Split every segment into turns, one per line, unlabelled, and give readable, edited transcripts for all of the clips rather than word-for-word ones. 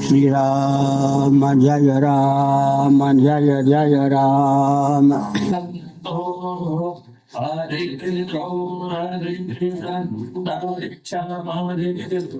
Shri Ram Jaya Ram Jaya Jaya Ram. Hare Krishna, Hare Krishna, Hare Krishna, Hare Hare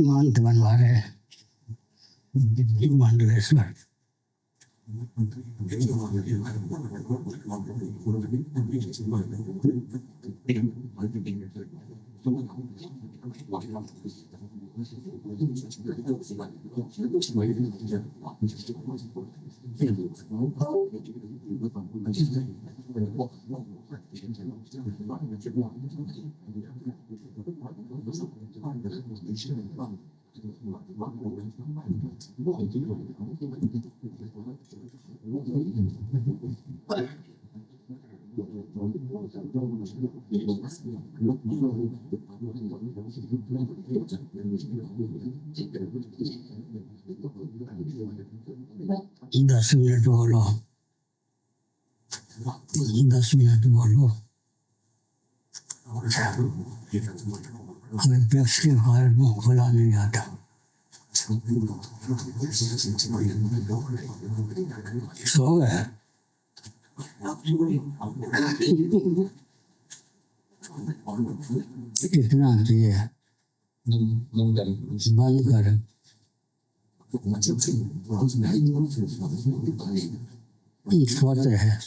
Mandavanvare, Mandaveswar. Dasmina Dolo, Dasmina Dolo. हमें व्यक्ति हमारे मुंह खुला नहीं आता सो गए इतना चाहिए बंद कर सोते हैं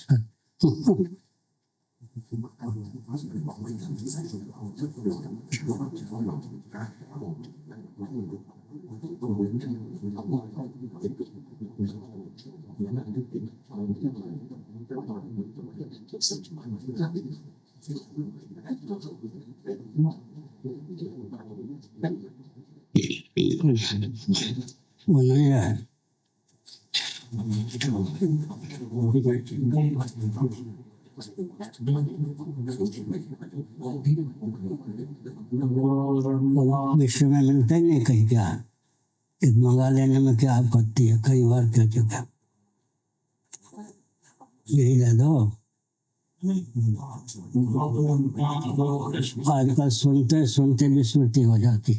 वो नहीं है विश्व में मिलता ही नहीं कहीं क्या एक मंगा लेने में क्या आपत्ति है, कई बार कह चुका, यही ले दो। आजकल सुनते सुनते भी स्मृति हो जाती।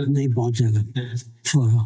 नहीं पहुंचेगा, छोड़ो।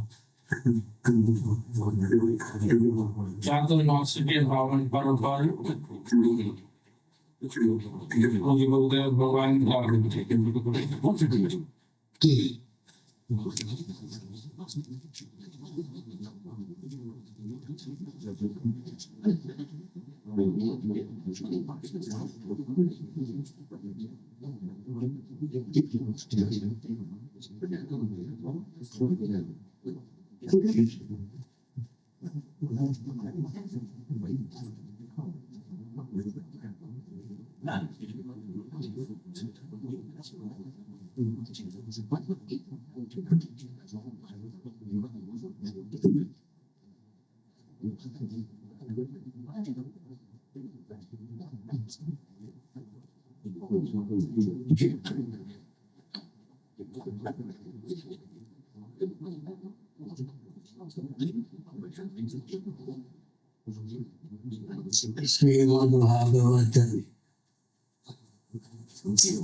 श्रीमद्भागवत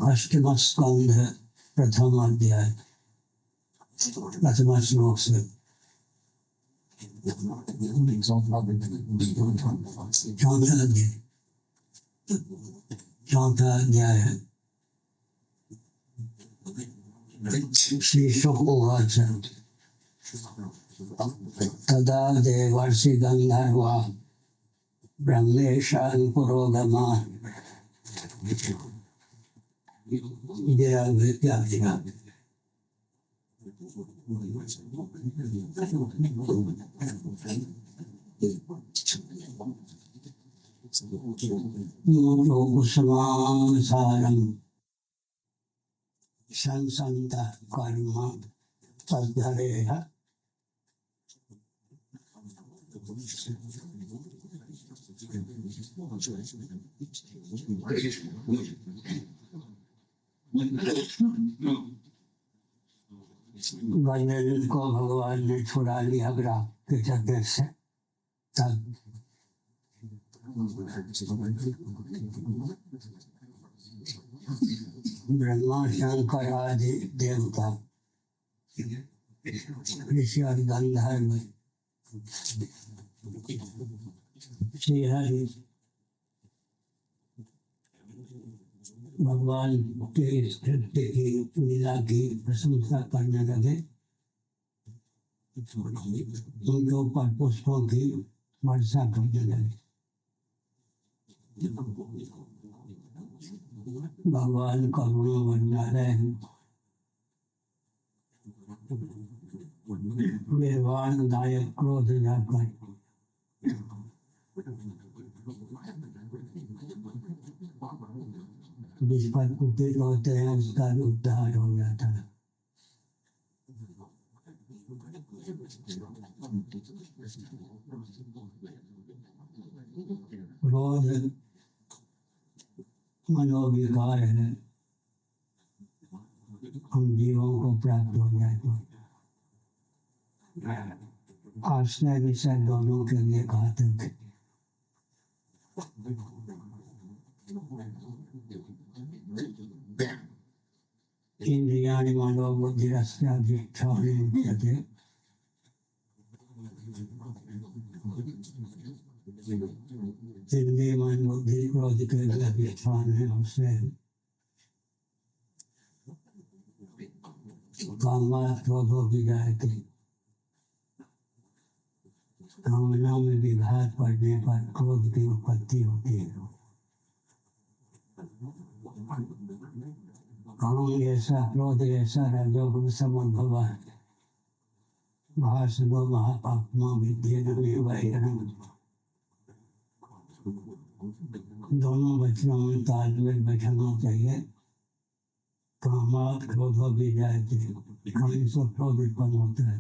अष्टम स्कंध प्रथम अध्याय प्रथम श्लोक से। चौथा अध्याय है। श्री शुकोवाच तदा देवर्षि गंधर्वा ब्रह्मेशान् पुरोगमान् कुसुमासारं संसन्तः कर्म तद्धरेह वैदेही को भगवान ने छुड़ा लिया ग्राह के चक्कर से। तब ब्रह्मा शंकर आदि देवता ऋषि और गंधर्व श्रीहरि भगवान के स्तुति की लीला की प्रशंसा करने लगे। उनके ऊपर पुष्पों की वर्षा करने लगे। भगवान करुणा भंडारे निर्वाण दायक क्रोध जाकर जिस पर कुपित होते हैं उसका भी उद्धार हो जाता है। क्रोध मनोविकार है, हम जीवों को प्राप्त हो जाए तो आश्रय विषय दोनों के लिए घातक है। इंद्रियाणि मनोबुद्धिरस्याधिष्ठाने उच्यते। इंद्रिय मन बुद्धि क्रोध के लिए अधिष्ठान है। उससे कामात् क्रोधो विजायते। कामना में विघात पड़ने पर क्रोध की उत्पत्ति होती है। काम ऐसा क्रोध ऐसा रजोगुण समुद्भव है। भाषणो महापाप्मा विद्येन बहिरं दोनों वचनों में तालमेल बैठाना चाहिए। कामात क्रोध भी जाते, कहीं से क्रोध उत्पन्न होता है।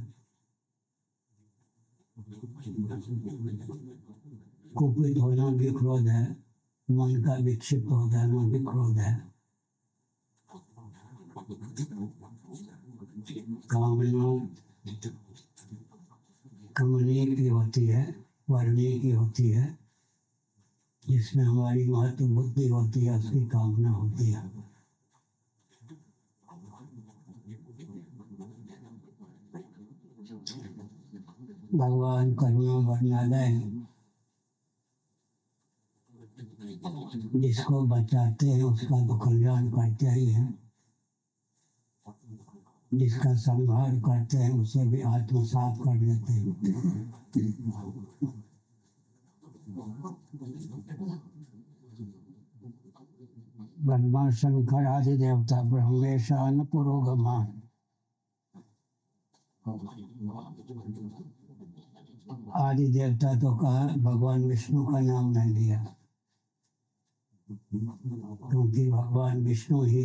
कुपित होना भी क्रोध है, मन का विक्षिप्त हो जाना भी क्रोध है। कामना कमनीय की होती है, वर्णीय की होती है, जिसमें हमारी महत्व बुद्धि होती है, उसकी कामना होती है। भगवान करुणा वर्णालय, जिसको बचाते हैं उसका तो कल्याण करते ही हैं, जिसका संहार करते हैं उसे भी आत्मसात कर लेते हैं। ब्रह्मा शंकर आदि देवता ब्रह्मेशान पुरोगमान, आदि देवता तो कहा, भगवान विष्णु का नाम नहीं लिया, क्योंकि भगवान विष्णु ही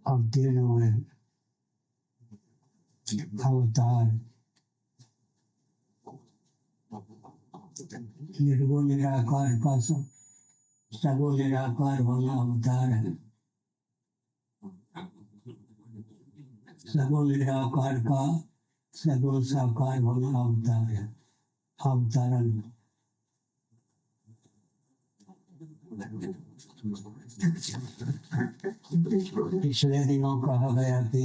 अवतीर्ण हुए अवतार। निर्गुण निराकार का सगुण निराकार होना अवतार है। सगुण निराकार का सगुण साकार होना अवतार है, अवतरण। पिछले दिनों कहा गया कि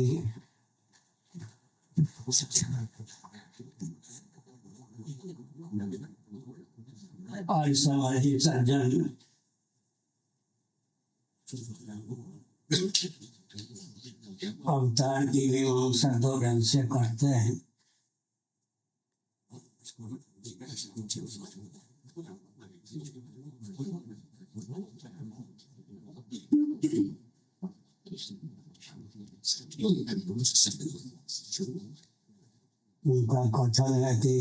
आज सामाजिक सज्जन अवतार की मीमांसा दो ढंग से करते हैं। उनका कथन है कि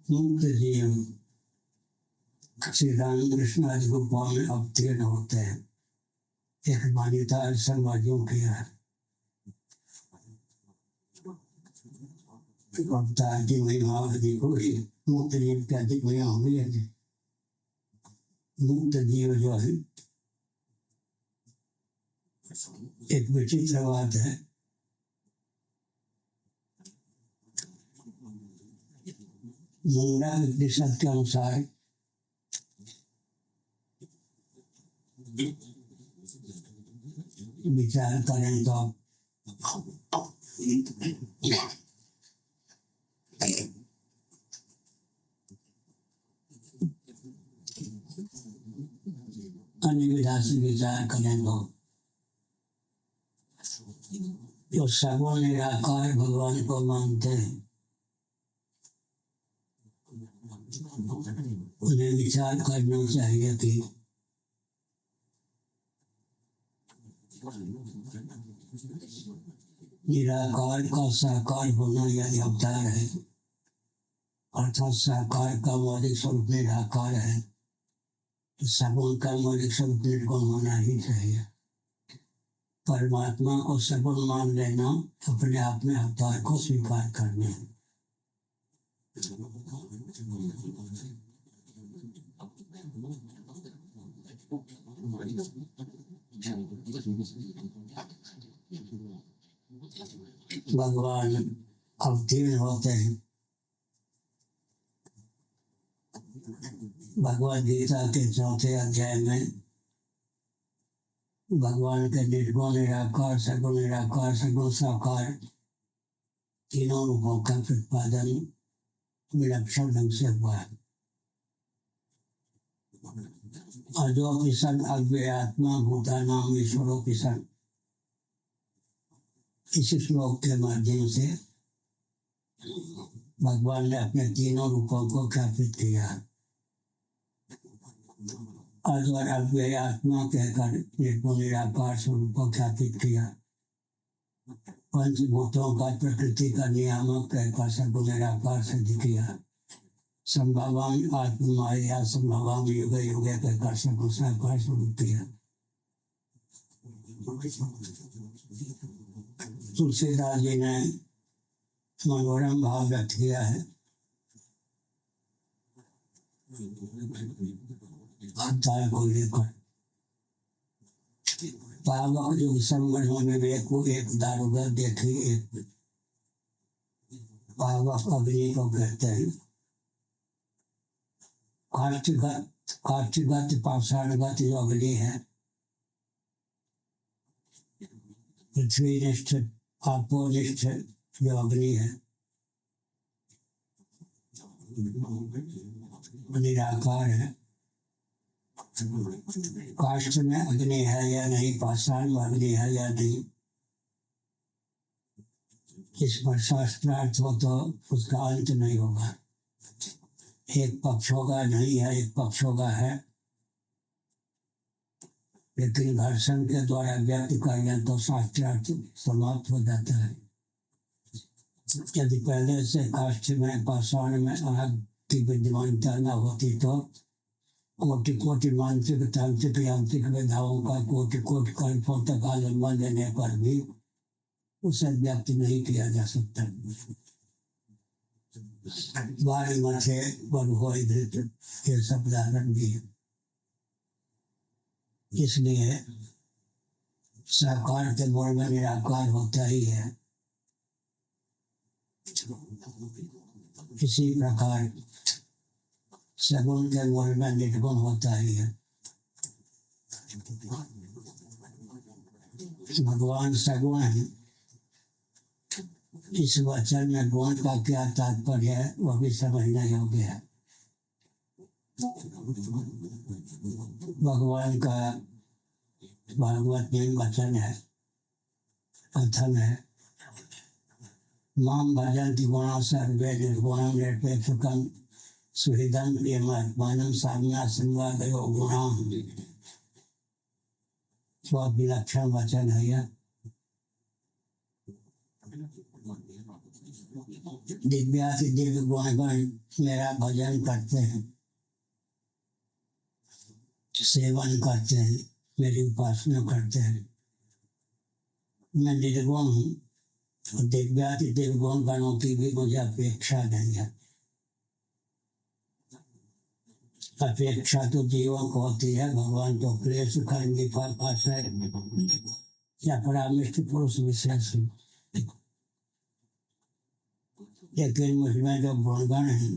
मुक्त जीव श्री रामकृष्ण आदि रूपों में अवतीर्ण होते हैं। एक मान्यता समाजों की है, अवतार की महिमा अधिक हुई, मुक्त जीव की अधिक महिमा हुई है। मुक्त जीव जो है एक विचित्र बात है। मुंडा उपनिषद के अनुसार विचार करें तो अन्य विधा से विचार करें तो जो सगुण निराकार भगवान को मानते हैं उन्हें विचार करना चाहिए कि निराकार का साकार होना यदि अवतार है, अर्थात साकार का मौलिक स्वरूप निराकार है, तो सगुण का मौलिक स्वरूप निर्गुण होना ही चाहिए। परमात्मा को सगुण मान लेना अपने आप में अवतार को स्वीकार करना है। भगवान अवतीर्ण होते हैं। भगवद गीता के 4थे अध्याय में भगवान के निर्गुण निराकार सगुण निराकार सगुण साकार तीनों रूपों का प्रतिपादन विलक्षण ढंग से हुआ है। अजो सन अव्ययात्मा भूतानाम ईश्वरो सन, इस श्लोक के माध्यम से भगवान ने अपने तीनों रूपों को ज्ञापित किया। अजर अव्यय आत्मा कहकर निर्गुण निराकार स्वरूप को ख्यापित किया। पंचभूतों का प्रकृति का नियामक कहकर सगुण निराकार सिद्ध किया। संभवामि आत्ममाया संभवामि युगे युगे कहकर सगुण साकार स्वरूप किया। तुलसीदास जी ने मनोरम भाव व्यक्त किया है। अध्याय को लेकर पावक जो संगठनों में एक दारुगर देखी एक पावक अग्नि को कहते हैं। काष्ठगत पाषाणगत जो अग्नि है, पृथ्वीनिष्ठ आपोनिष्ठ जो अग्नि है, निराकार है। काष्ठ में अग्नि है या नहीं, पाषाण में अग्नि है या नहीं, इस पर शास्त्रार्थ हो तो उसका अंत नहीं होगा। एक पक्ष होगा नहीं है, एक पक्ष होगा है, लेकिन घर्षण के द्वारा व्यक्त करने तो शास्त्रार्थ समाप्त हो जाता है। यदि पहले से काष्ठ में पाषाण में आग की विद्यमानता न होती तो कोटि कोटि मानसिक तांत्रिक यांत्रिक विधाओं का कोटि कोटि कल्पों तक आलम्बन लेने पर भी उसे व्यक्त नहीं किया जा सकता। वाणी मथे वन हो धृत ये सब उदाहरण भी है। इसलिए साकार के मूल में निराकार होता ही है। इसी प्रकार सगुण के मूल में निर्गुण होता ही है। भगवान सगुण है। इस वचन में गुण का क्या तात्पर्य है वह भी समझना योग्य है। भगवान का भागवत में वचन है, कथन है, माम भजन्ति गुणा सर्वे निर्गुणं निरपेक्षकं सुहृदं प्रियमात्मानं साम्या संवादयो गुणा। बहुत विलक्षण वचन है यह। दिव्याति दिव्य गुणगण मेरा भजन करते हैं, सेवन करते हैं, मेरी उपासना करते हैं। मैं निर्गुण हूँ और दिव्याति दिव्य गुण गणों की भी मुझे अपेक्षा नहीं है। अपेक्षा तो जीवों को होती है, भगवान तो क्लेश कर्म फल आश्रय या परामृष्ट पुरुष विशेष। लेकिन मुझमें जो गुणगण है,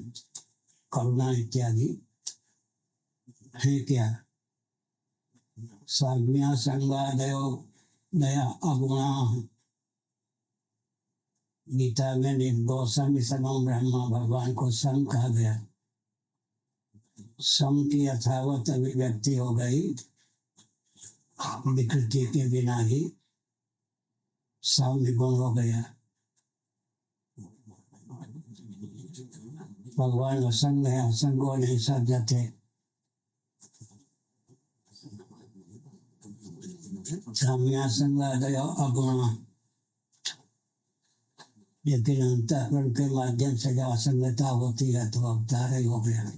करुणा इत्यादि है क्या, साम्या संगादयो दया अगुणा। गीता में निर्दोषम समम ब्रह्मा, भगवान को सम कहा गया। सम की यथावत अभिव्यक्ति हो गई, विकृति के बिना ही सम गुण हो गया। भगवान असंग है, असंगो नहीं सज्जते। साम्या संगादयो अगुणा। लेकिन अंतःकरण के माध्यम से जब असंगता होती है तो अवतार ही हो गया।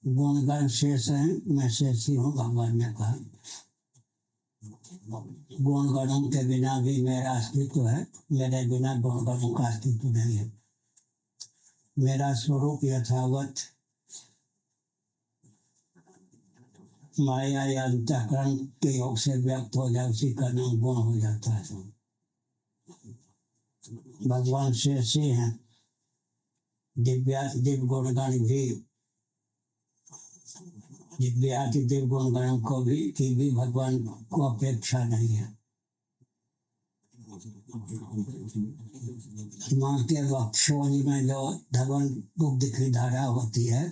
गुणगण शेष है, मैं शेष ही हूँ, भगवान ने कहा। गुणगणों के बिना भी मेरा अस्तित्व है, मेरे बिना गुणगणों का अस्तित्व नहीं है। मेरा स्वरूप यथावत माया या अंतःकरण के योग से व्यक्त हो जाए, उसी का नाम गुण हो जाता है। भगवान शेष ही हैं। दिव्याति दिव्य गुणगण भी, दिव्याति दिव्य गुणगणों को भी की भी भगवान को अपेक्षा नहीं है। माँ के वक्षोज में जो धवन दुग्ध की धारा होती है,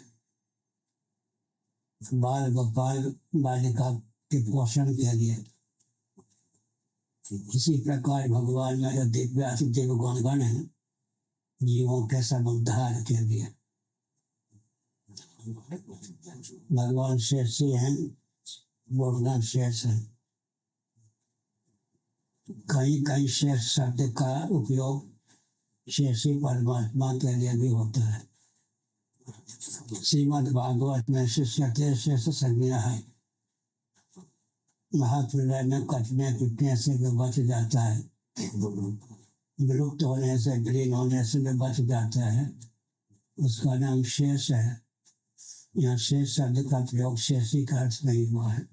बाल गोपाल बालिका के पोषण के लिए, इसी प्रकार भगवान में जो दिव्याति दिव्य गुणगण है, जीवों के समुद्धार के लिए। भगवान शेष ही हैं, बोलना शेष है। कहीं कहीं शेष शब्द का उपयोग शेषी परमात्मा के लिए भी होता है। श्रीमद् भागवत में शिष्यते शेष संज्ञा है। महाप्रलय में कटने पिटने से भी बच जाता है, विलुप्त होने से विलीन होने से भी बच जाता है, उसका नाम शेष है। यहाँ शेष शब्द का प्रयोग शेषी का अर्थ नहीं हुआ है।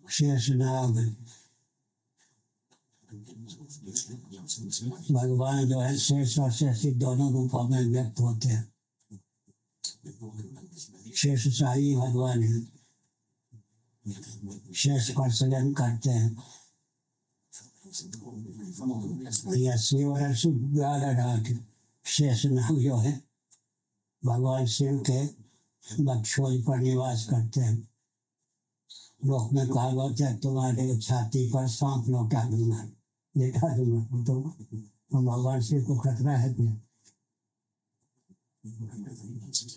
शेषनाग भगवान जो है शेष और शेषी दोनों रूपों में व्यक्त होते हैं। शेषशाही भगवान है, शेष पर शयन करते हैं। शेषनाग जो है भगवान शिव के वक्षोज पर निवास करते हैं। लोक में कहावत है, तुम्हारे छाती पर सांप लौटा दूंगा, लेटा दूंगा, तो भगवान शिव को खतरा है क्या?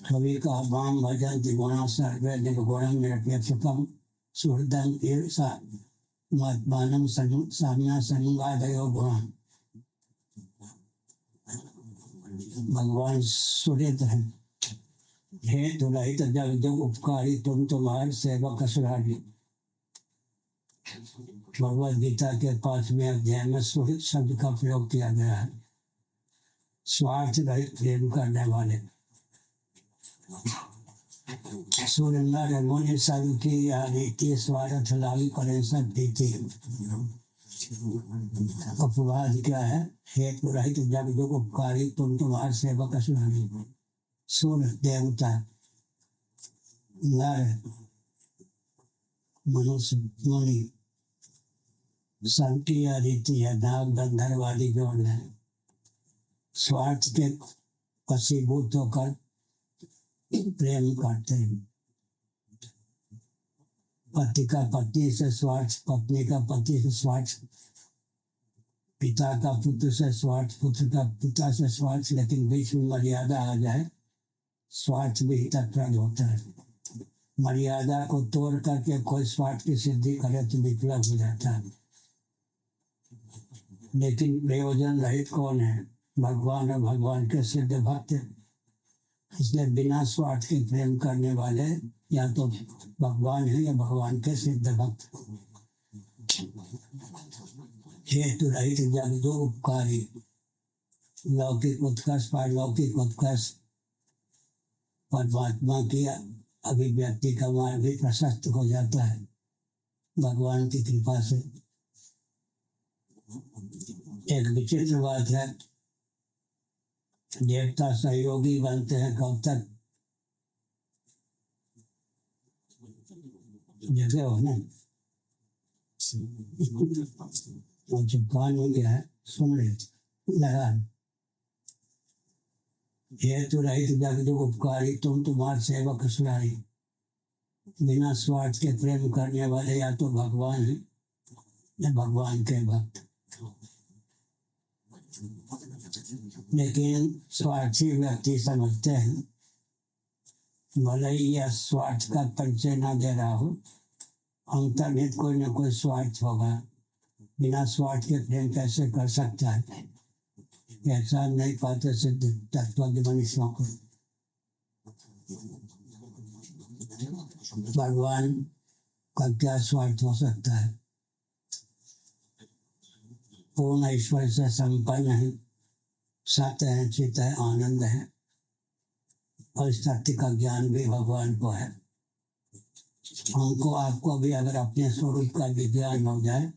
कभी का वाम भजन दिगुणा सर्वे निर्गुणम निरपेक्षकम सुहृदं ईर्षा महत्मानं साम्या संगादयो गुणः। भगवान सुहृद है, हे दुलहित जग जग उपकारी तुम तुम्हारे सेवक असुरारी। भगवद गीता के 5वें अध्याय में सुहृद शब्द का प्रयोग किया गया है। स्वार्थ रहित प्रेम करने वाले। सुरेंद्र मुनि सब की यह रीति स्वार्थ लागी करें सब प्रीति। अपवाद क्या है? हे पुरोहित जग जुग उपकारी तुम तुम्हारे सेवक असुरारी। सूर्य देवता, नर, मनुष्य, मुनि, सबकी यह रीति है। नाग गंधर्व आदि जो है स्वार्थ के वशीभूत होकर प्रेम करते हैं। पति का पत्नी से स्वार्थ, पत्नी का पति से स्वार्थ, पिता का पुत्र से स्वार्थ, पुत्र का पिता से स्वार्थ, लेकिन बीच में मर्यादा आ जाए स्वार्थ भी तत्पर होता है। मर्यादा को तोड़ करके कोई स्वार्थ की सिद्धि करे तो विप्लव हो जाता है। लेकिन प्रयोजन रहित कौन है? भगवान और भगवान के सिद्ध भक्त। इसलिए बिना स्वार्थ के प्रेम करने वाले या तो भगवान है या भगवान के सिद्ध भक्त। हेतु रहित जग जो उपकारी, लौकिक उत्कर्ष पारलौकिक उत्कर्ष, परमात्मा की अभिव्यक्ति का मार्ग भी प्रशस्त हो जाता है भगवान की कृपा से। एक विचित्र बात है, देवता सहयोगी बनते हैं कब तक? जगह हो ना, जब कान हो गया है सुन रहे लगा। हेतु रहित जग जुग उपकारी तुम तुम्हारे सेवक असुरारी। बिना स्वार्थ के प्रेम करने वाले या तो भगवान है या भगवान के भक्त। लेकिन स्वार्थी व्यक्ति समझते हैं भले ही यह स्वार्थ का परिचय न दे रहा हो, अंतर्निहित कोई न कोई स्वार्थ होगा। बिना स्वार्थ के प्रेम कैसे कर सकता है? ऐसा नहीं पाते सिद्ध तत्वज्ञ मनुष्यों को। भगवान का क्या स्वार्थ हो सकता है? पूर्ण ईश्वर से संपन्न है, सत्य है, चित है, आनंद है, और इस सत्य का ज्ञान भी भगवान को है। हमको आपको भी अगर अपने स्वरूप का विज्ञान हो जाए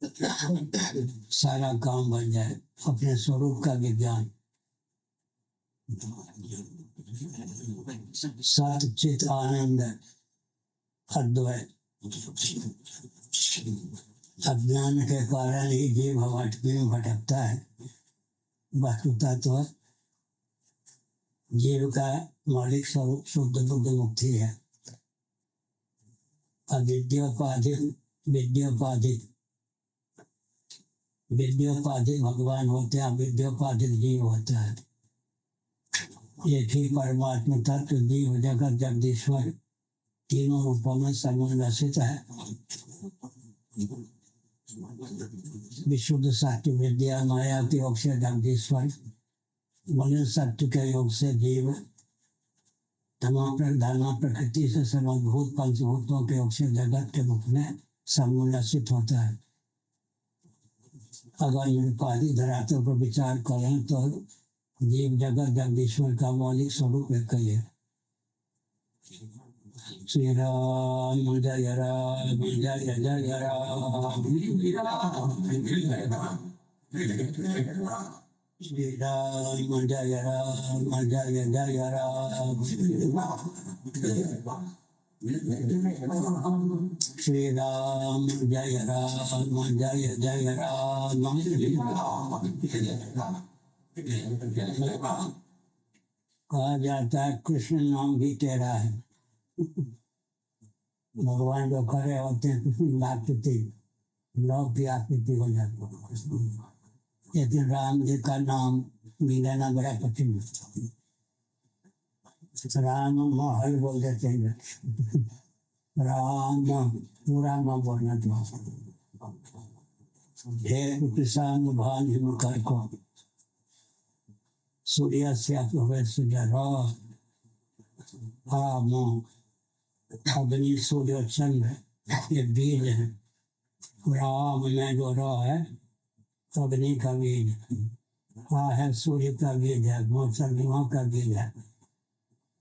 सारा काम बन जाए। अपने स्वरूप का विज्ञान, सत्य चित आनंद अद्वैत। अज्ञान के कारण ही जीव भटकी में भटकता है। वस्तुतः तो जीव का मौलिक स्वरूप शुद्ध बुद्ध मुक्ति है। अविद्योपाधिक विद्योपाधिक, विद्योपाधिक भगवान होते हैं, अविद्योपाधिक जीव होता है। एक ही परमात्मा तत्व जीव जगत जगदीश्वर तीनों रूपों में समुल्लसित है। विशुद्ध सत्य विद्या माया के योग से जगदीश्वर, बने सत्य के योग से जीव, तमाम प्रधाना प्रकृति से समभूत पंचभूतों के योग से जगत के रूप में समुल्लसित होता है। अगर निरुपाधि धरातल पर विचार करें तो जीव जगत जगदीश्वर का मौलिक स्वरूप एक ही है। श्री राम जय राम जय जय राम, श्री राम जय राम जय जय राम, श्री राम जय राम जय जय राम। कहा जाता है कृष्ण नाम भी तेरा है। भगवान जो खड़े होते हैं कृष्ण आकृति, लोग की आकृति हो जाती है। लेकिन राम जी का नाम भी लेना बड़ा कठिन है। राम महल बोल देते हैं, राम पूरा न बोलना चाहिए। किसान भान हिम कर को सूर्य से अग्नि सूर्य चंद्र ये बीज है। राम में जो र है अग्नि का बीज, है सूर्य का बीज है, चंद्रमा का बीज है।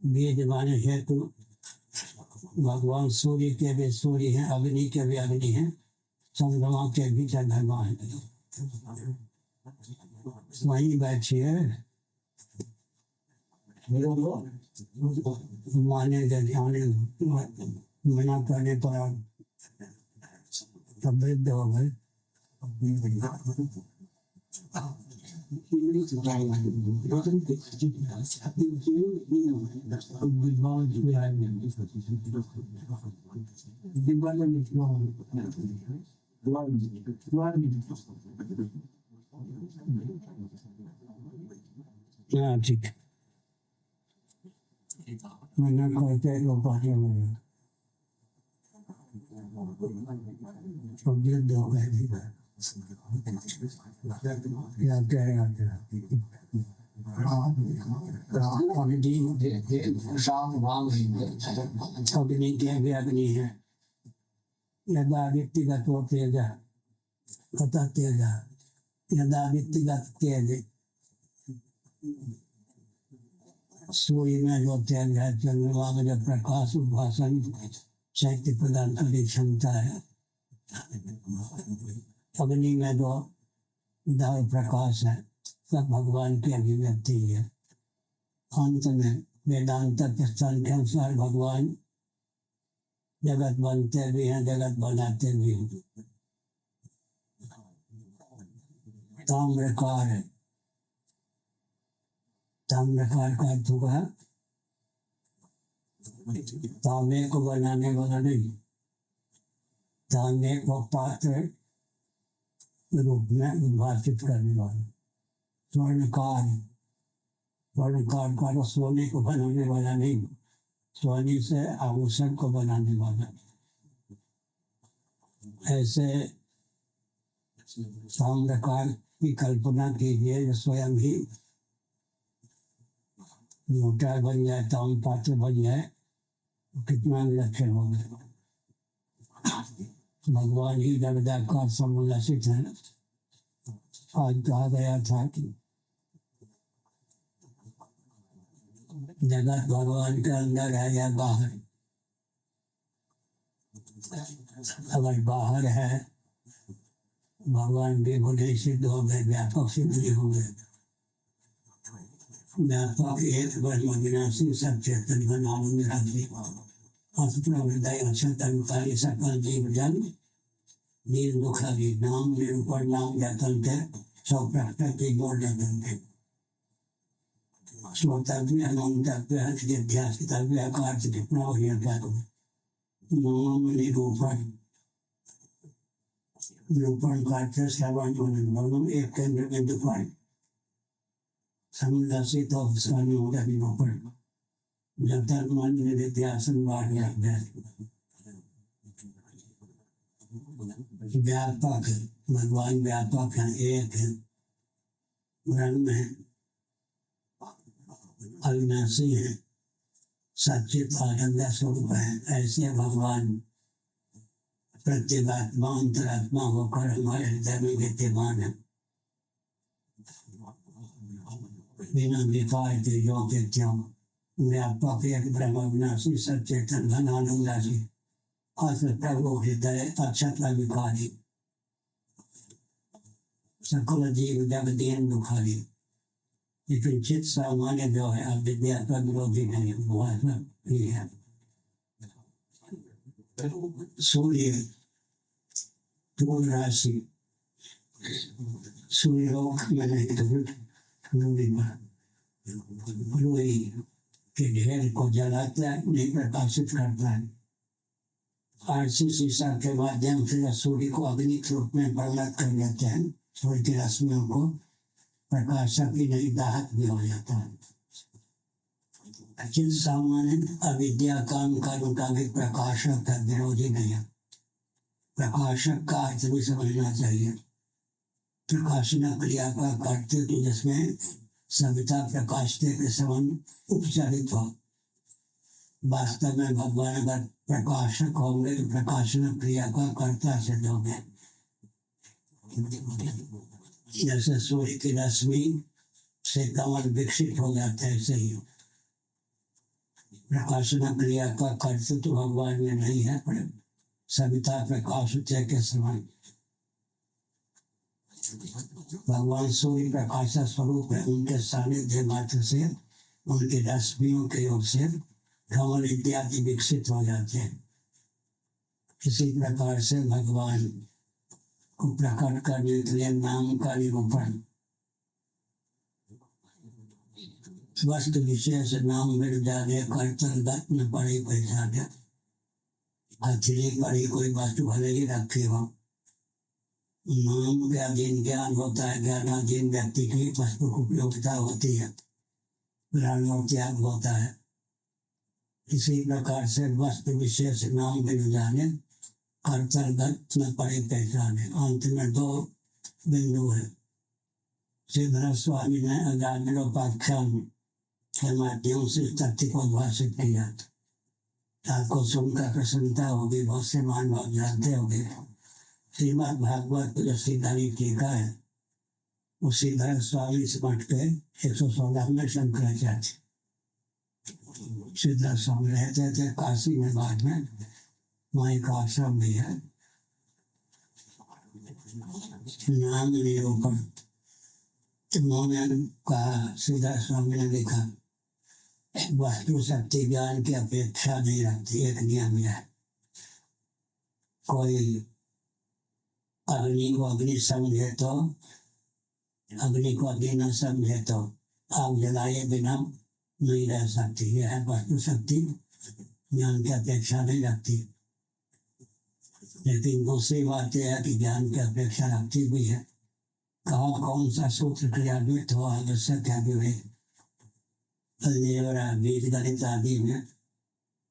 बीज माने हेतु, भगवान सूर्य के भी सूर्य हैं, अग्नि के भी अग्नि हैं, चंद्रमा के भी चंद्रमा है। वहीं बैठिए माने ध्यान मना करने पर तब वृद्ध हो गए। ठीक मना करते लोग पानी में वृद्ध हो गए। क्या कह रहे अग्नि के भी अग्नि है। यदा व्यक्तिगत हो तेज तथा तेज, यदा व्यक्तिगत तेज सूर्य में जो तेज है, चंद्रमा में जो प्रकाश उद्भाषण शक्ति प्रदान करने क्षमता है, अग्नि में जो दाय प्रकाश है, सब भगवान की अभिव्यक्ति है। अंत में वेदांत के स्थान के अनुसार भगवान जगत बनते भी हैं, जगत बनाते भी हैं। ताम्रकार है, ताम्रकार का अर्थ होगा तांबे को बनाने वाला नहीं, तांबे को पात्र रूप में उद्भाषित करने वाला। स्वर्णकार, स्वर्णकार का सोने को बनाने वाला नहीं, सोने से आभूषण को बनाने वाला। ऐसे ताम्रकार की कल्पना कीजिए जो स्वयं ही मोटा बन जाए, ताम पात्र बन जाए, कितना विलक्षण हो गया। भगवान ही जगदाकार समुल्लसित है। आज कहा गया था कि जगत भगवान के अंदर है या बाहर। अगर बाहर है भगवान भी बुद्धि सिद्ध हो गए, व्यापक सिद्ध नहीं हो गए। व्यापक एक ब्रह्म विनाशी सब चेतन का नाम मेरा हृदय अक्षर सकल जीव जन नील दुखरी नाम निरूपण नाम जतन के सब प्रकृति बोल थे। श्रोतव्य अनंतव्य जिज्ञासितव्य का अर्थ कितना हो गया। नाम निरूपण, निरूपण का अर्थ श्रवण, दोनों एक केंद्र में दुपाई। समुदाय तो स्वामी होगा भी नौकर जब तक मन में विद्यासन बाढ़ गया व्यापक भगवान व्यापक है, एक है, ब्रह्म है, अविनाशी है, सच्चित आनंद स्वरूप है। ऐसे भगवान प्रत्येगात्मा अंतरात्मा होकर हमारे हृदय में विद्यमान है। बिना विकार के जो के त्यों व्यापक एक ब्रह्म अविनाशी सचेतन घन आनंदासी प्रभु हृदय अक्षत विकारी सकल जीव जग दीन दुखारी। लेकिन चित्त सामान्य जो है अविद्या का विरोधी नहीं, वो ऐसा ही है। सूर्य पूर्ण राशि सूर्योक में नहीं रुई के ढेर को जलाता है, नहीं प्रकाशित करता है। आरसी शीशा के माध्यम से सूर्य को अग्नि के रूप में परिणत कर लेते हैं। सूर्य की रश्मियों को प्रकाशक ही नहीं दाहक भी हो जाता है। चित्त सामान्य अविद्या काम कर्म का भी प्रकाशक का विरोधी नहीं है। प्रकाशक का अर्थ भी समझना चाहिए। प्रकाशना क्रिया का करते तो जिसमें सविता प्रकाशते के समान उपचारित हो। वास्तव में भगवान अगर प्रकाशक होंगे तो प्रकाशन क्रिया का कर्ता सिद्ध होंगे। जैसे सूर्य की रश्मि से कमल विकसित हो जाते हैं, ऐसे ही प्रकाशन क्रिया का कर्तृत्व तो भगवान में नहीं है, पर सविता प्रकाश के समान। भगवान सूर्य प्रकाश स्वरूप है। उनके सानिध्य मात्र से उनकी रश्मियों के योग से कमल इत्यादि विकसित हो जाते हैं। इसी प्रकार से भगवान को प्रकट करने के लिए नाम का निरूपण वस्तु विशेष नाम मिल जाने कर्तव्य न पड़े पहचाने। हथेली पर ही कोई वस्तु भले ही रखी हो, नाम के अधीन ज्ञान होता है, ज्ञानाधीन व्यक्ति की वस्तु की उपयोगिता होती है, ग्रहण और त्याग होता है। इसी प्रकार से वस्तु विशेष नाम मिल जाने कर्तव्य न पड़े पहचाने। अंत में दो बिंदु है। सिद्धराज स्वामी ने अजामिलोपाख्यान के माध्यम से तथ्य को उद्भाषित किया। आपको सुनकर प्रसन्नता होगी, बहुत से महानुभाव जानते होंगे। श्रीमद् भागवत जो श्रीधरी टीका है, वो श्रीधर स्वामी से मठ के 116 में शंकराचार्य श्रीधर स्वामी रहते थे काशी में। बाद में वहाँ एक आश्रम भी है। नाम निरूपण उन्होंने कहा, श्रीधर स्वामी ने लिखा, वस्तु शक्ति ज्ञान की अपेक्षा नहीं रखती। एक नियम है, कोई अग्नि को अग्नि समझे तो अग्नि को अग्नि न समझे तो आग जलाए बिना नहीं रह सकती। यह है वस्तु शक्ति ज्ञान की अपेक्षा नहीं रखती। लेकिन दूसरी बात यह है कि ज्ञान की अपेक्षा रखती भी है। कहा कौन सा सूत्र क्रियान्वित हो आवश्यक है विवेक। बीज गणित आदि में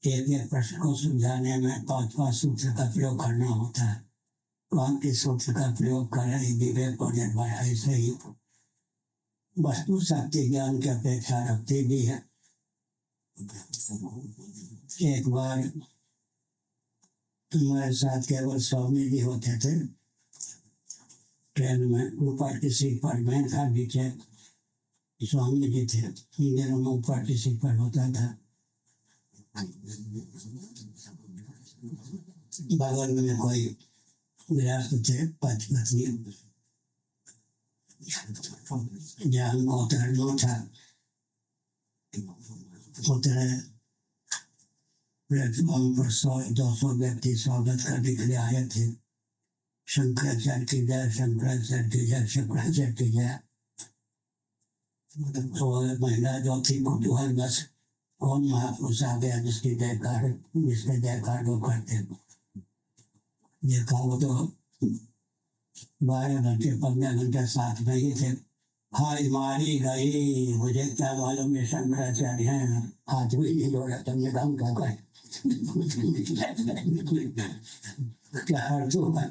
एक एक प्रश्न को सुलझाने में 5 सूत्र का प्रयोग करना होता है। कौन किस सूत्र का प्रयोग करें विवेक को निर्भर। ऐसे ही वस्तु शक्ति ज्ञान की अपेक्षा रखती भी है। एक बार हमारे साथ केवल स्वामी जी होते थे। ट्रेन में ऊपर की सीट पर मैं था, नीचे स्वामी जी थे। इन दिनों में ऊपर की सीट पर होता था। बगल में कोई गृहस्थ थे, पत्नी, जहाँ उतरना था उतरे। प्लेटफॉर्म पर 100-200 व्यक्ति स्वागत करने के लिए आए थे। शंकराचार्य की जय, शंकराचार्य की जय, शंकराचार्य की जय। तो महिला जो थी कुतूहल बस कौन महापुरुष आ गया जिसके जयकार वो करते। देखा वो तो 12 घंटे 15 घंटे साथ में ही थे। हाय मारी गई, मुझे क्या मालूम ये शंकराचार्य हैं, हाथ भी नहीं जोड़ा, तुमने काम क्या कर क्या हर दो है।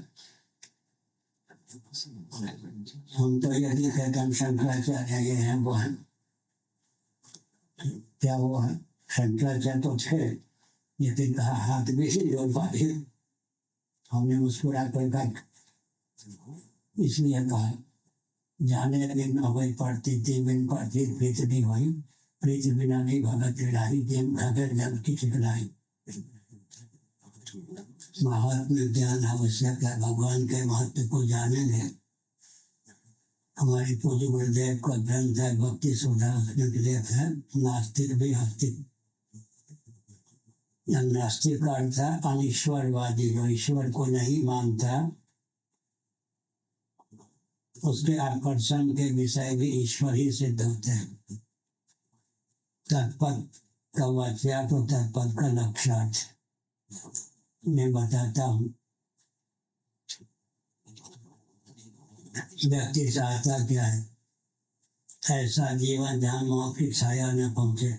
हम तो यदि कहते हम शंकराचार्य ये हैं वो हैं, क्या वो है, शंकराचार्य तो थे लेकिन कहा हाथ भी नहीं जोड़ पाए। हमने मुस्कुरा कर कहा, इसलिए कहा जाने बिन अभय पड़ती थी, बिन पड़ती प्रीत नहीं हुई, प्रीत बिना नहीं भगत लड़ाई, जेम भगत जब की चिकलाई। महात्म ज्ञान आवश्यक है, भगवान के महत्व को जानेंगे। हमारी पूज्य गुरुदेव का ग्रंथ है भक्ति सुधा, उसमें लेख है नास्तिक भी आस्तिक। या नास्तिक का अर्थ है अनिश्वरवादी, जो ईश्वर को नहीं मानता, उसके आकर्षण के विषय भी ईश्वर ही सिद्ध होते हैं। तत्पद का वाच्यार्थ और तत्पद का लक्ष्यार्थ मैं बताता हूँ। व्यक्ति चाहता क्या है, ऐसा जीवन जहाँ मोह की छाया न पहुंचे,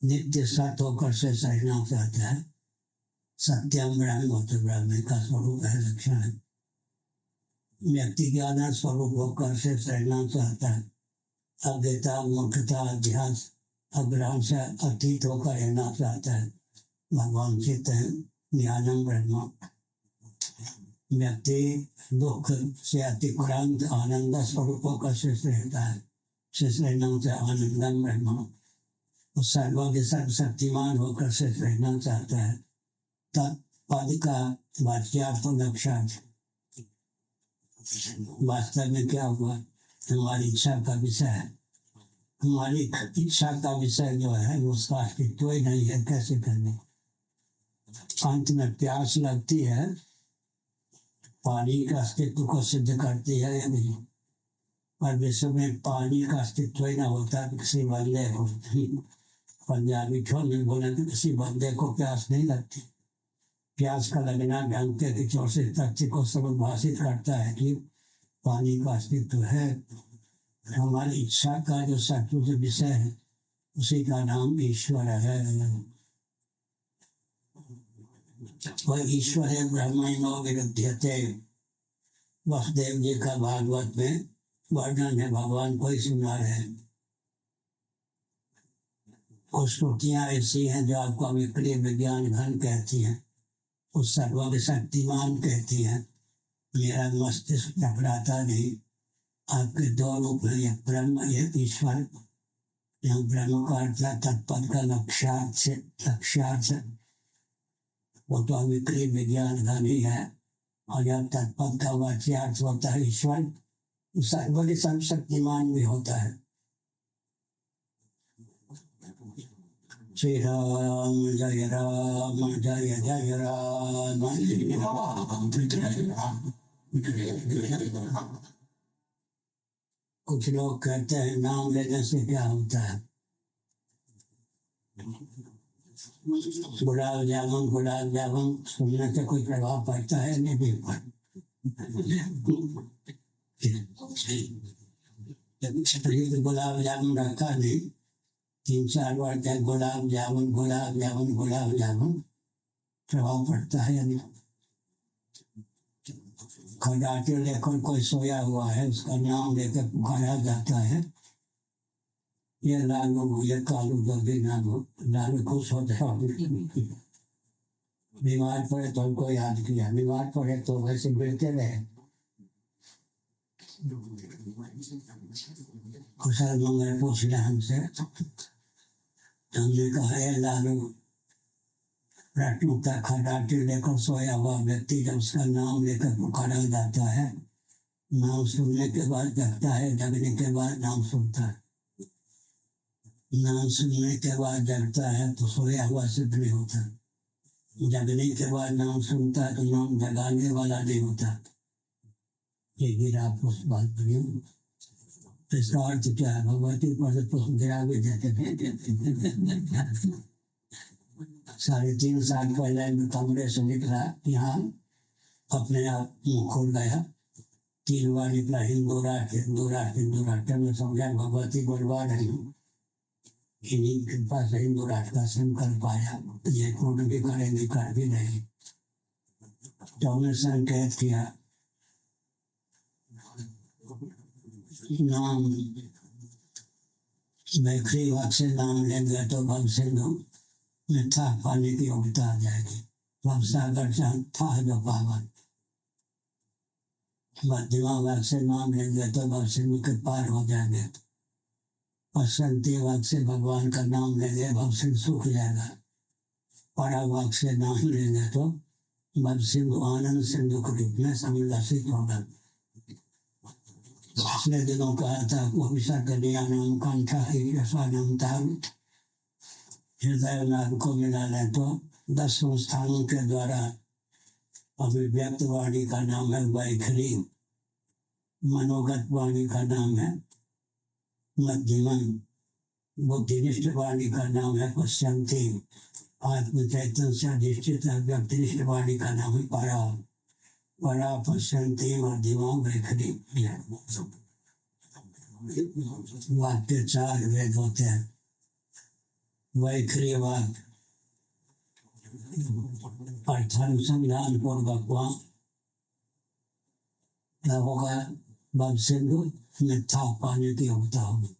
नित्य सत्य होकर से सहना चाहता है। सत्यम ब्रह्म तो ब्रह्म का स्वरूप है, लक्षण है। व्यक्ति ज्ञान स्वरूप होकर से सहना चाहता है। अज्ञता मूर्खता अध्यास अग्रहण से अतीत होकर रहना चाहता है। भगवान चित्त है ज्ञानम ब्रह्म। व्यक्ति दुख से अतिक्रांत आनंद स्वरूप होकर शेष रहता है। शेष रहना से आनंदम ब्रह्म। वो सर्वज्ञ सर्वशक्तिमान होकर शेष रहना चाहता है। तत्पद का वाच्यार्थ लक्ष्यार्थ। वास्तव में क्या हुआ, हमारी इच्छा का विषय है। हमारी इच्छा का विषय जो है उसका अस्तित्व ही नहीं है, कैसे करने। अंत में प्यास लगती है, पानी का अस्तित्व को सिद्ध करती है या नहीं। पर विश्व में पानी का अस्तित्व ही ना होता किसी बंदे को। पंजाबी छोड़ नहीं बोले तो किसी बंदे को प्यास नहीं लगती। प्यास का लगना ढंग के किचोर से तथ्य को समुद्भाषित करता है कि पानी का अस्तित्व है। हमारी इच्छा का जो सचमुच विषय है उसी का नाम ईश्वर है। वह ईश्वर है ब्रह्मणो विरुध्यते। वसुदेव जी का भागवत में वर्णन है, भगवान को ही सुना रहे। कुछ श्रुतियां ऐसी हैं जो आपको अविक्रिय विज्ञान घन कहती हैं, उस सर्वज्ञ शक्तिमान कहती हैं। मेरा मस्तिष्क टकराता नहीं। आपके दो रूप हैं, एक ब्रह्म एक ईश्वर। यहाँ ब्रह्म का अर्थ है तत्पद का लक्ष्यार्थ, वो तो अविक्रिय विज्ञान घन ही है। और यह तत्पद का वाच्यार्थ होता है ईश्वर, सर्वज्ञ सर्वशक्तिमान भी होता है। श्री राम जय राम जय जय राम। कुछ लोग कहते हैं नाम लेने से क्या होता है। गुलाब जामुन सुनने से कोई प्रभाव पड़ता है नहीं भी गुलाब जामुन रखा नहीं, 3-4 बार तक गुलाब जामुन प्रभाव पड़ता है या नहीं। खंडाटे लेकर कोई सोया हुआ है, उसका नाम लेकर पुकारा जाता है, ये लालू ये कालू जो भी नाम हो, लालू खुश होता है। बीमार पड़े तो उनको याद किया, बीमार पड़े तो वैसे मिलते रहे। कुशल मंगल पूछ रहे हमसे, हमने कहा है लालू प्राथमिकता खंडाटे लेकर सोया हुआ व्यक्ति जब उसका नाम लेकर पुकारा जाता है, नाम सुनने के बाद जगता है, जगने के बाद नाम सुनता है। नाम सुनने के बाद जगता है तो सोया हुआ सिद्ध नहीं होता। जगने के बाद नाम सुनता है तो नाम जगाने वाला नहीं होता। ये गिरा पुष्प बात बनी। तो इसका अर्थ क्या है, भगवती पर पुष्प गिरा भी देते। 3.5 साल पहले मैं कमरे से निकला, यहाँ अपने आप मुँह खोल गया, 3 बार निकला हिंदू राष्ट्र हिंदू राष्ट्र हिंदू राष्ट्र। में समझा भगवती बलवा रही हूँ, इन्हीं कृपा से हिंदू राष्ट्र का संकल्प आया। ये पूर्ण भी करेंगे, कर भी नहीं। तो हमने संकेत किया नाम मैत्री वाक से नाम लेंगे तो भव सिंधु में था पाने की योग्यता आ जाएगी। भव सागर था जो पावन। मध्यमा वाक से नाम लेंगे तो भव सिंधु के पार हो जाएंगे। बसंती वाक से भगवान का नाम लेंगे भव सिंधु सूख जाएगा। परा वाक से नाम लेंगे तो भव सिंधु आनंद सिंधु के रूप में समुल्लासित होगा। पिछले दिनों कहा था नाम कंठा नाम ताल हृदय नाम को मिला लें तो 10 संस्थानों के द्वारा अभिव्यक्त वाणी का नाम है वैखरी। मनोगत वाणी का नाम है मध्यमन। बुद्धिनिष्ठ वाणी का नाम है पश्यंती। आत्म चैतन्य से अधिष्ठित व्यक्तिनिष्ठ वाणी का नाम है परा। परा पश्यंती मध्यमा वैखरी। वाक्य 4 वेद होते हैं। वैखरी वाक अर्थानुसंधान पूर्वक वहाँ क्या होगा? भव सिंधु में था पाने की योग्यता होगी।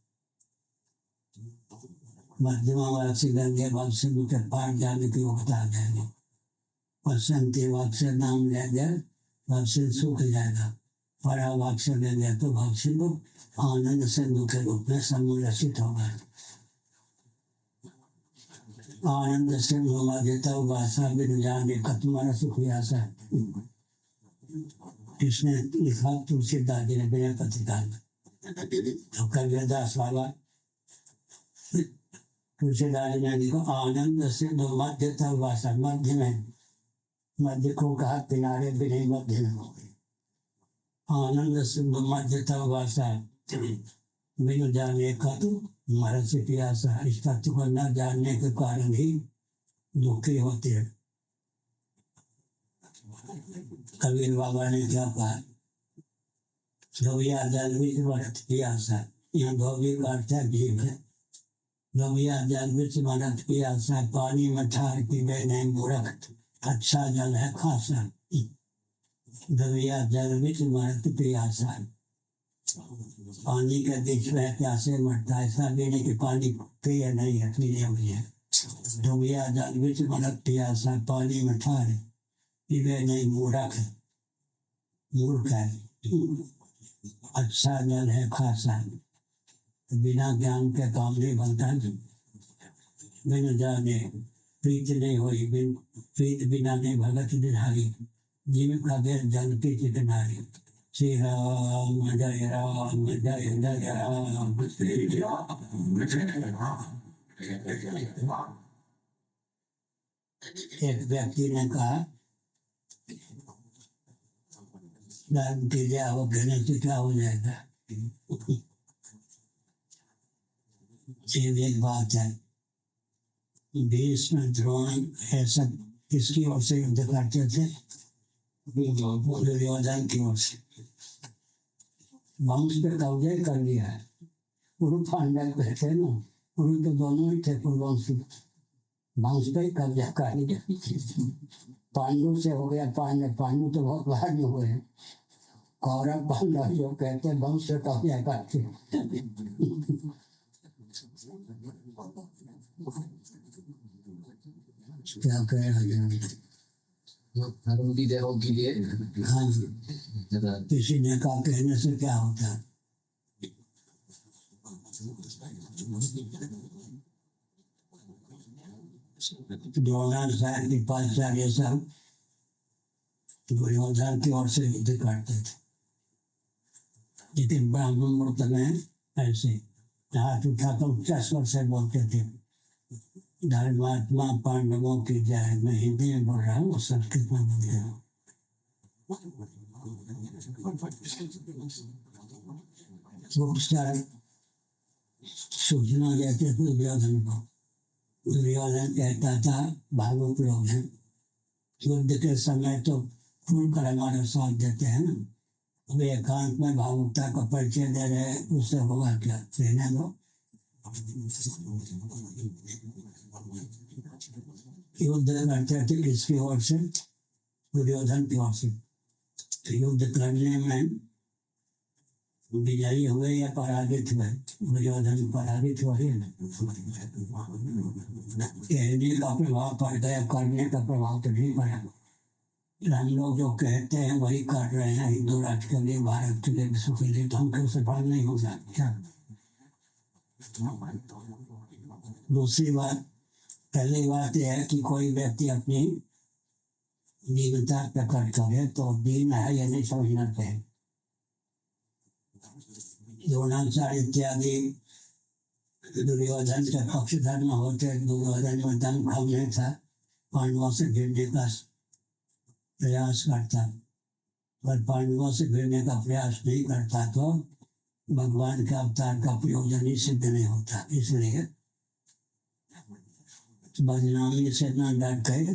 मध्यमा वाक से गंगे भव सिंधु के पार जाने की योग्यता आ जाएगी। पश्चंती वाक से नाम लेंगे भव सिंधु सूख जाएगा। परा वाक से लेंगे तो भव सिंधु आनंद सिंधु के रूप में समुल्लसित होगा। आनंद सिंधु मध्यता भाषा बिन जाने कतमर सुखियासा। इसने लिखा तुलसीदास जी ने विनय पत्रिका में। तो कबीरदास बाबा तुलसीदास जी ने लिखा आनंद सिंधु मध्यता भाषा। मध्य में, मध्य को कहा किनारे बिन मध्य में हो गई। आनंद सिंधु मध्यता भाषा बिन जाने का तो मर से प्यासा। इस तत्व को न जानने के कारण ही दुखी होते हैं। कबीर बाबा ने क्या कहा? धोबिया जल विच मरत प्यासा। यहाँ धोबी का अर्थ है जीव है। धोबिया जल विच मरत प्यासा। पानी में ठार पीवे नहीं मूर्ख। अच्छा जल है खासा। धोबिया जल विच मरत प्यासा। पानी के बीच में प्यासे मरता है। ऐसा भी नहीं कि पानी पिए नहीं है, पीने हुई है। धोबिया जल विच मरत प्यासा। पानी में ठार पीवे नहीं मूर्ख। मूर्ख है। अच्छा जल है खासा। बिना ज्ञान के काम नहीं बनता। बिन जाने प्रीत नहीं हुई। प्रीत बिना नहीं भगत निधारी। जीव का बेर जल की चिकनारी। श्री राम जय राम जय जय राम श्री राम। एक व्यक्ति ने कहा धर्म की जय हो कहने से क्या हो जाएगा? ये एक बात है। भीष्म द्रोण ये सब किसकी ओर से युद्ध करते थे? दुर्योधन की ओर से। वंश पे कब्जे कर लिया है। कुरु पांडव थे ना, कुरु तो दोनों ही थे कुरुवंशी। वंश पे कब्जा कर लिया। पांडु से हो गया पांडव। पांडु तो बहुत बाद में हुए हैं। कौरव पांडव जो कहते हैं वंश पे कब्जा करते। क्या कह रहे हैं?
धर्म की जय हो के लिए।
हाँ जी। किसी ने कहा कहने से क्या होता है? द्रोणाचार्य कृपाचार्य सब दुर्योधन की ओर से युद्ध करते थे। लेकिन ब्राह्मण मूर्त में ऐसे हाथ उठाकर उच्च स्वर से बोलते थे धर्मात्मा पांडवों की जय। मैं हिंदी में बोल रहा हूँ, संस्कृत में बोल रहा हूँ। सूचना देते थे दुर्योधन को। दुर्योधन कहता था भावुक लोग हैं, युद्ध के समय तो खुल कर हमारा साथ देते हैं ना, वे एकांत में भावुकता का परिचय दे रहे हैं, उससे होगा क्या? रहने दो। युद्ध करते थे किसकी ओर से? दुर्योधन की ओर से। युद्ध करने में विजयी हुए या पराजित हुए? दुर्योधन पराजित हुए। कहने का प्रभाव पड़ गया, करने का प्रभाव तो नहीं पड़ा। हम लोग जो कहते हैं वही कर रहे हैं, हिंदू राष्ट्र के लिए, भारत के लिए, विश्व के लिए, तो हमको सफल नहीं हो क्या? दूसरी बात, पहली बात यह है कि कोई व्यक्ति अपनी दीनता प्रकट करे तो दीन है या नहीं समझना चाहिए। द्रोणाचार्य इत्यादि दुर्योधन के पक्षधर न होते, दुर्योधन में दम खम नहीं था, पांडवों से भिड़ने का प्रयास करता, पर पांडवों से भिड़ने का प्रयास नहीं करता तो भगवान के अवतार का प्रयोजन ही सिद्ध नहीं होता। इसलिए बदनामी से न डर के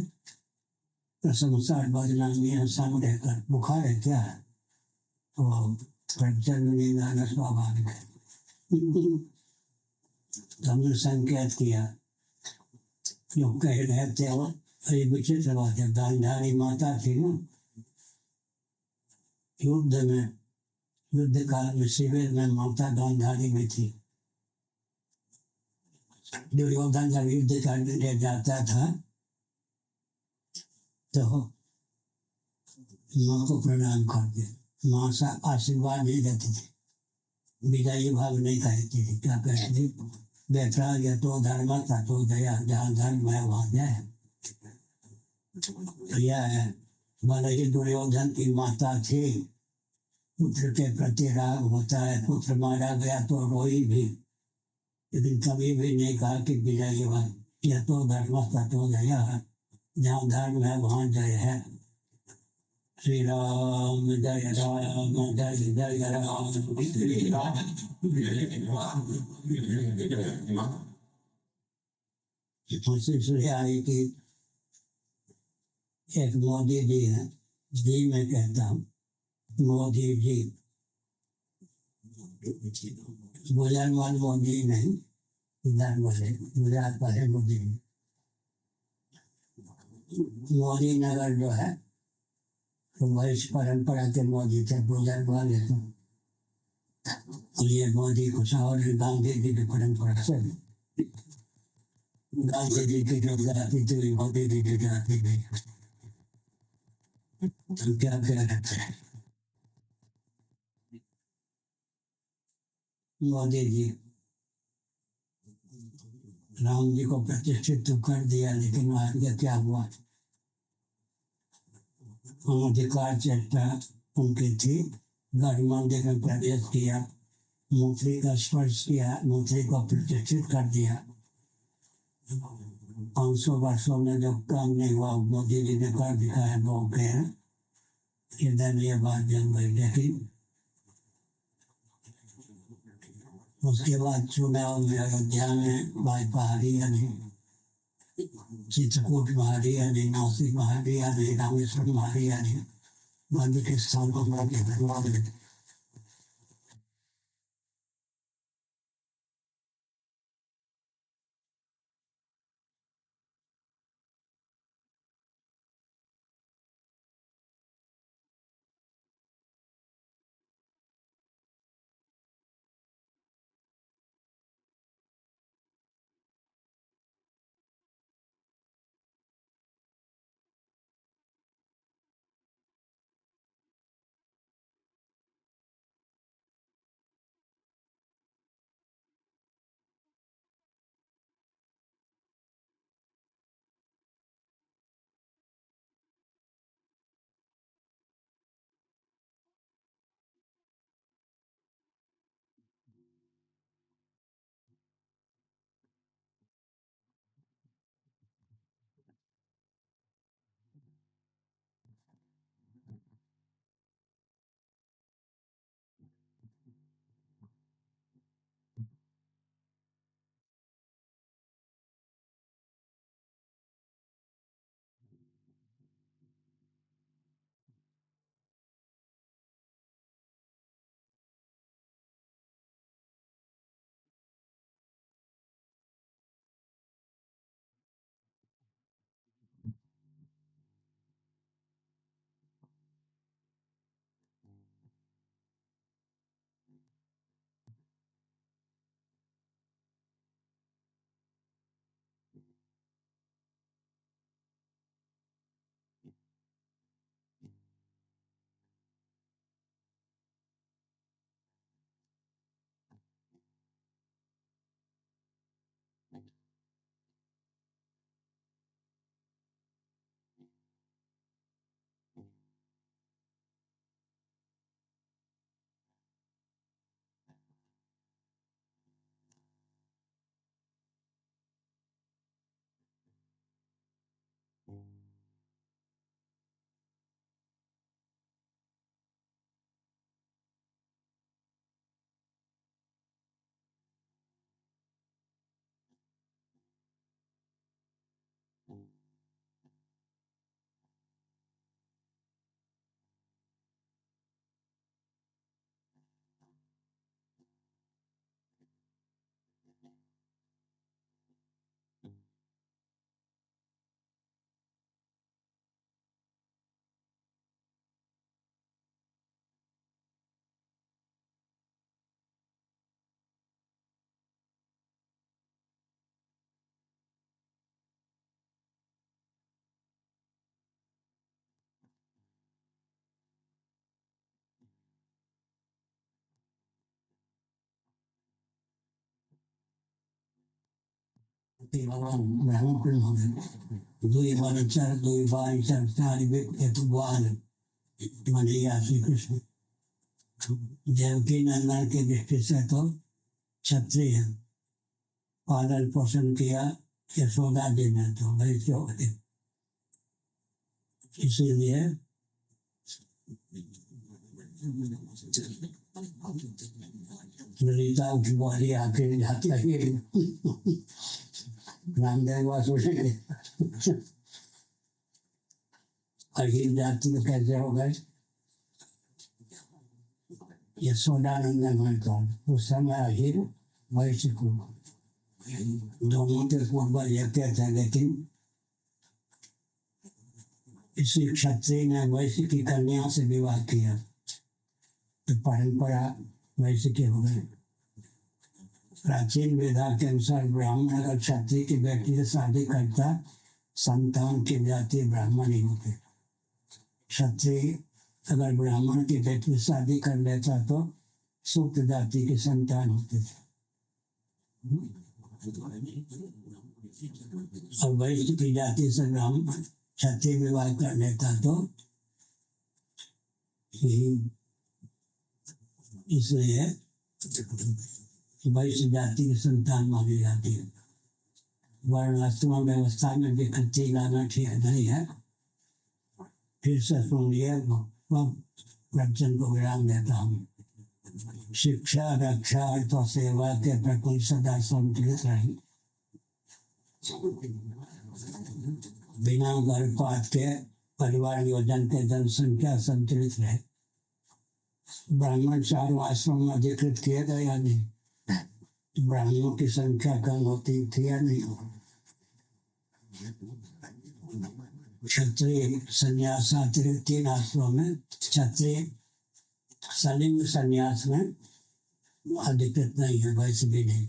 प्रशंसा बदनामी आसान रहकर, बुखार है क्या है तो फ्रैक्चर में नहीं जाना स्वाभाविक है। हमने संकेत किया, जो कह रहे थे वो ये विचित्र बात है। गांधारी माता थी ना, युद्ध में, युद्ध काल में शिविर में माता गांधारी में थी। दुर्योधन जब युद्ध करने जाता था तो माँ को प्रणाम करते, माँ से आशीर्वाद नहीं देती थी, विजयी भाव नहीं कहती थी। क्या कहती थी? बेटा ये तो धर्म था तो दया, जहाँ धर्म है वहाँ जय। यह है, भले ही दुर्योधन की माता थी, पुत्र के प्रति राग होता है, पुत्र मारा गया तो रोई भी, लेकिन कभी भी नहीं कहा कि विजयी भाव, यह तो धर्म था तो दया है, जहाँ धर्म है वहाँ जय है। श्री राम जय राम जय जय राम, श्री राम इसलिए आई कि एक मोदी जी है, जी मैं कहता हूँ, मोदी जी, गुजरवाल मोदी नहीं, इधर बोले गुजरात वाले मोदी। मोदी नगर जो है तो वैश्य परंपरा के मोदी थे, गुजरवाल है तो ये मोदी कुछ और गांधी जी की परंपरा से, गांधी जी की जो जाति थी मोदी जी की जाति थी। तो क्या कह रहे थे मोदी जी? राम जी को प्रतिष्ठित तो कर दिया, लेकिन आगे क्या हुआ? अधिकार चेष्टा उनकी थी, गर्भ मंदिर में प्रवेश किया, मूर्ति का स्पर्श किया, मूर्ति को प्रतिष्ठित कर दिया। 500 वर्षों में जब काम नहीं हुआ, मोदी जी ने कर दिखाया लोग के हैं, इधर ये बात जम गई। लेकिन उसके बाद चुनाव में अयोध्या में भाजपा हारी या नहीं, चित्रकूट में हारी या नहीं, नासिक में हारी या नहीं, रामेश्वर में हारी या नहीं, मंदिर के स्थान को भगवान ब्रह्मपुर हो गए दुई बालचर दुई बालचर चार एक बाल मनैया श्री कृष्ण देवकी नंदन की दृष्टि से तो क्षत्रिय है पालन पोषण किया यशोदा जी ने तो वैसे हो गए इसीलिए ललिता की बोली आके जाती है रामदेव वासुदेव अहिर जाति में कैसे हो गए यशोदानंदन होकर उस समय अहिर वैश्य को दोनों के पूर्वज एक थे लेकिन इसी क्षत्रिय ने वैश्य की कन्या से विवाह किया तो परंपरा वैश्य के हो गए प्राचीन वेदा के अनुसार ब्राह्मण अगर क्षत्रिय की बेटी से शादी करता संतान की जाति ब्राह्मण ही होते क्षत्रिय अगर ब्राह्मण की बेटी से शादी कर लेता तो सूक्त जाति के संतान होते थे और वैश्य की जाति से ब्राह्मण क्षत्रिय विवाह कर लेता तो इसलिए वैश्य जाति की संतान मानी जाती है वर्णाश्रम व्यवस्था में विकृति लाना ठीक नहीं है फिर से सुनिए वचन को विराम देता हूँ शिक्षा रक्षा अर्थ और सेवा के प्रति सदा संतुलित रहे बिना गर्भपात के परिवार नियोजन के जनसंख्या संतुलित रहे ब्राह्मण चारों आश्रम में अधिकृत किए गए या नहीं ब्राह्मणों की संख्या कम होती थी या नहीं क्षत्रिय संन्यास अतिरिक्त 3 आश्रमों में क्षत्रिय सलिंग संन्यास में अधिकृत नहीं है वैसे भी नहीं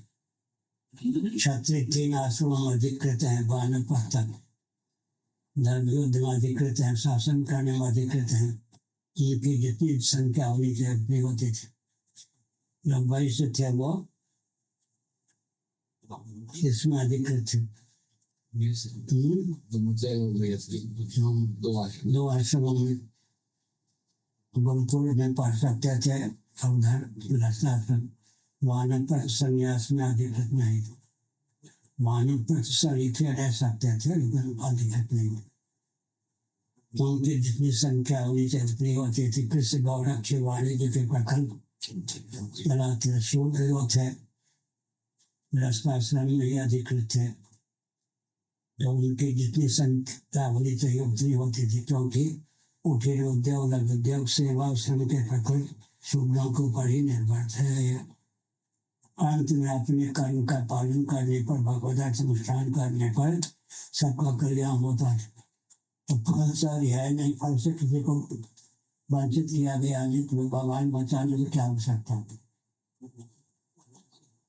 क्षत्रिय 3 आश्रमों में अधिकृत है वानप्रस्थ तक धर्म युद्ध में अधिकृत है शासन करने में अधिकृत है इनकी जितनी संख्या होनी चाहिए उतनी होती थी जो वैश्य थे वो इसमें अधिकृत थे दो आश्रमों में गुरुकुल में पढ़ सकते थे उधर गृहस्थाश्रम वानप्रस्थ संन्यास में अधिकृत नहीं वानप्रस्थ शरीफे रह सकते थे लेकिन अधिकृत नहीं उनकी जितनी संख्या होनी चाहिए उतनी होती थी कृष्ण गौरव की वाणिज्य के प्रखंड चलाते शूद्र जो थे गृहस्थाश्रम में अधिकृत थे तो उनकी जितनी संख्या होनी चाहिए उतनी होती थी क्योंकि कुटीर उद्योग लघु उद्योग सेवा श्रम के प्रखंड शूद्रों के ऊपर ही निर्भर थे अंत में अपने कर्म का पालन करने पर भगवत अनुष्ठान करने पर सबका कल्याण होता है तो फल सर है नहीं फल से किसी को वंचित किया गया नहीं तो भगवान बचाने की क्या आवश्यकता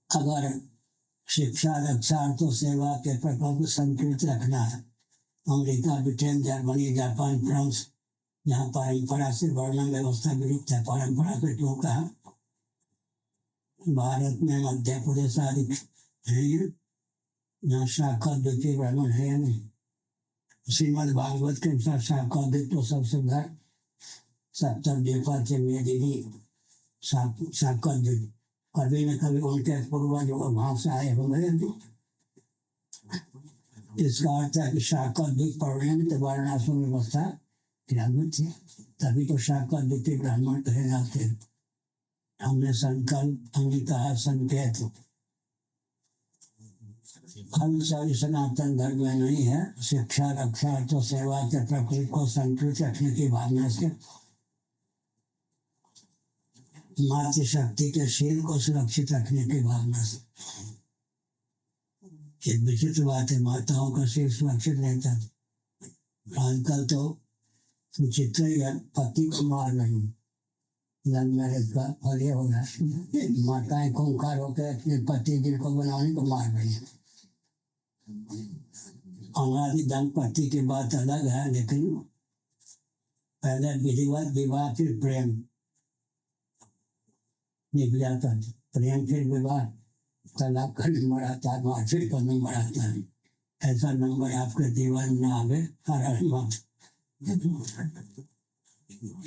अगर शिक्षा रक्षा तो सेवा के प्रकल्प संतुलित रखना है America Britain Germany Japan France जहाँ परंपरा से वर्णन व्यवस्था विरुद्ध है परंपरा से क्यों कहा भारत में मध्य प्रदेश आदि है यहाँ शाखा द्वितीय ब्राह्मण है या नहीं श्रीमद भागवत के अनुसार शाखा तो सबसे उधर सप्तम द्वीपा से मेदिनी शाखा कभी न कभी उनके पूर्वज वहां से आए होंगे इसका अर्थ है कि शाखा द्वीप पढ़ने तो वर्णाश्रम व्यवस्था लागू थी तभी तो शाखा द्वीपीय ब्राह्मण कहे जाते हैं हमने संकल्प हमने कहा संकेत फल सनातन धर्म में नहीं है शिक्षा रक्षा तो सेवा के प्रकृति को संतुलित रखने की भावना से मातृशक्ति के शील को सुरक्षित रखने की भावना से एक विचित्र बात है माताओं का शील सुरक्षित रहता है आजकल तो विचित्र है पति को मार रही लव मैरिज का फल ये हो रहा है माताएं खूंखार होकर अपने पति दिल को बनाने को मार रही है हमारी दंपति की बात अलग है लेकिन पहले विधिवत विवाह फिर प्रेम निकल जाता था प्रेम फिर विवाह तलाक का नंबर आता है, मार्कशीट का नंबर आता है। ऐसा नंबर आपके जीवन में आवे, हर हर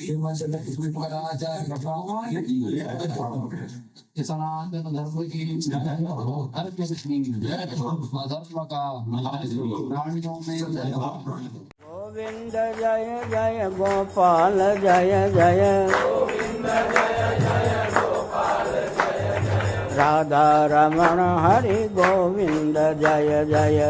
ये मतलब इसमें पराचार भगवान सनातन धर्म की हर किसी धर्म का प्राणियों में
गोविंद जय जय गोपाल जय जय राधा रमण हरि गोविंद जय जय